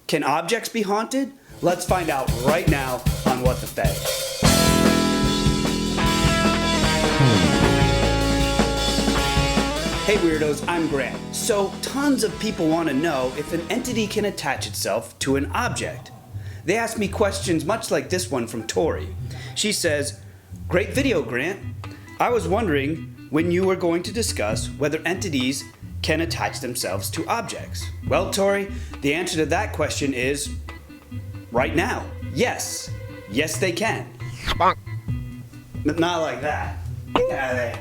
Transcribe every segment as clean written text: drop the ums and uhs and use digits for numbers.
Can objects be haunted? Let's find out right now on What the Fed. Hey weirdos, I'm Grant. So tons of people want to know if an entity can attach itself to an object. They ask me questions much like this one from Tori. She says, "Great video, Grant. I was wondering when you were going to discuss whether entities can attach themselves to objects." Well, Tori, the answer to that question is right now. Yes. Yes, they can. But not like that. Get out of there.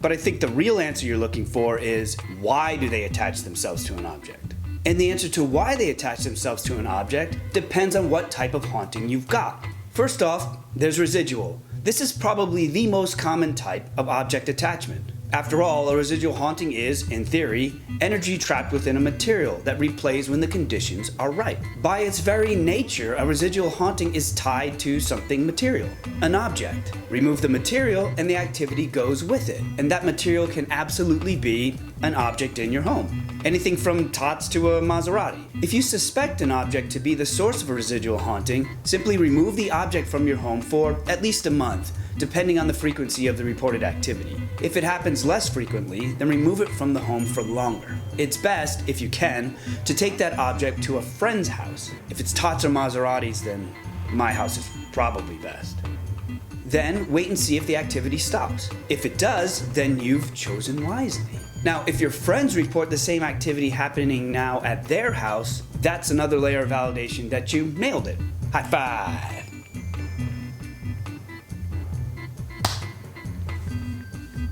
But I think the real answer you're looking for is, why do they attach themselves to an object? And the answer to why they attach themselves to an object depends on what type of haunting you've got. First off, there's residual. This is probably the most common type of object attachment. After all, a residual haunting is, in theory, energy trapped within a material that replays when the conditions are right. By its very nature, a residual haunting is tied to something material, an object. Remove the material and the activity goes with it. And that material can absolutely be an object in your home. Anything from tots to a Maserati. If you suspect an object to be the source of a residual haunting, simply remove the object from your home for at least a month, depending on the frequency of the reported activity. If it happens less frequently, then remove it from the home for longer. It's best, if you can, to take that object to a friend's house. If it's tots or Maseratis, then my house is probably best. Then wait and see if the activity stops. If it does, then you've chosen wisely. Now, if your friends report the same activity happening now at their house, that's another layer of validation that you nailed it. High five!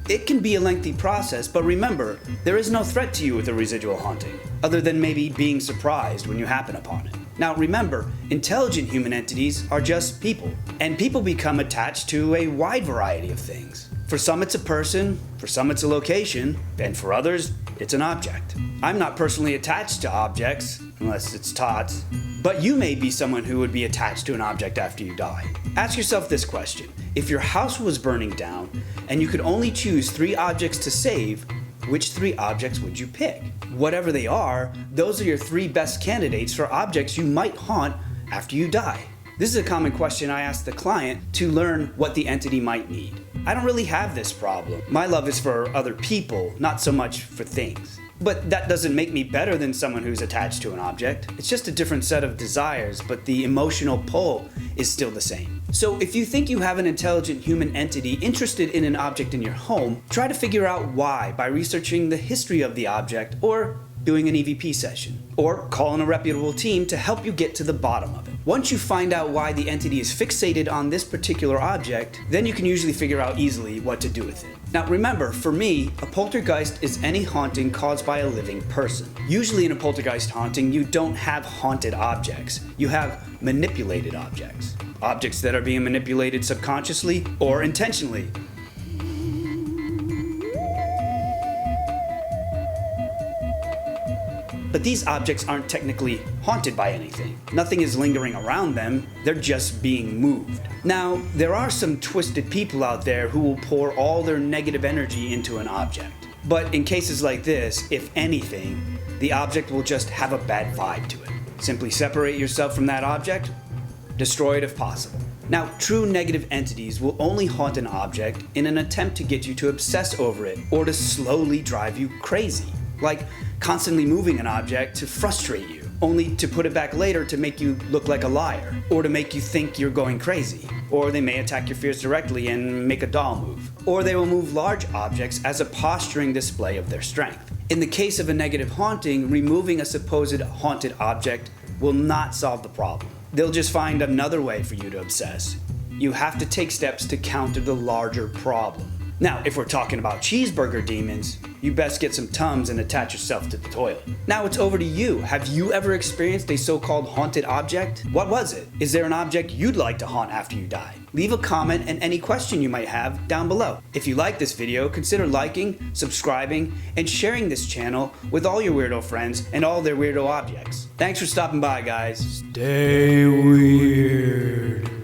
It can be a lengthy process, but remember, there is no threat to you with a residual haunting, other than maybe being surprised when you happen upon it. Now remember, intelligent human entities are just people, and people become attached to a wide variety of things. For some it's a person, for some it's a location, and for others, it's an object. I'm not personally attached to objects, unless it's tots, but you may be someone who would be attached to an object after you die. Ask yourself this question. If your house was burning down and you could only choose 3 objects to save, which 3 objects would you pick? Whatever they are, those are your 3 best candidates for objects you might haunt after you die. This is a common question I ask the client to learn what the entity might need. I don't really have this problem. My love is for other people, not so much for things. But that doesn't make me better than someone who's attached to an object. It's just a different set of desires, but the emotional pull is still the same. So if you think you have an intelligent human entity interested in an object in your home, try to figure out why by researching the history of the object or doing an EVP session, or calling a reputable team to help you get to the bottom of it. Once you find out why the entity is fixated on this particular object, then you can usually figure out easily what to do with it. Now remember, for me, a poltergeist is any haunting caused by a living person. Usually in a poltergeist haunting, you don't have haunted objects. You have manipulated objects. Objects that are being manipulated subconsciously or intentionally. But these objects aren't technically haunted by anything. Nothing is lingering around them, they're just being moved. Now, there are some twisted people out there who will pour all their negative energy into an object. But in cases like this, if anything, the object will just have a bad vibe to it. Simply separate yourself from that object, destroy it if possible. Now, true negative entities will only haunt an object in an attempt to get you to obsess over it or to slowly drive you crazy. Like constantly moving an object to frustrate you, only to put it back later to make you look like a liar, or to make you think you're going crazy. Or they may attack your fears directly and make a doll move. Or they will move large objects as a posturing display of their strength. In the case of a negative haunting, removing a supposed haunted object will not solve the problem. They'll just find another way for you to obsess. You have to take steps to counter the larger problem. Now, if we're talking about cheeseburger demons, you best get some Tums and attach yourself to the toilet. Now it's over to you. Have you ever experienced a so-called haunted object? What was it? Is there an object you'd like to haunt after you die? Leave a comment and any question you might have down below. If you like this video, consider liking, subscribing, and sharing this channel with all your weirdo friends and all their weirdo objects. Thanks for stopping by, guys. Stay weird.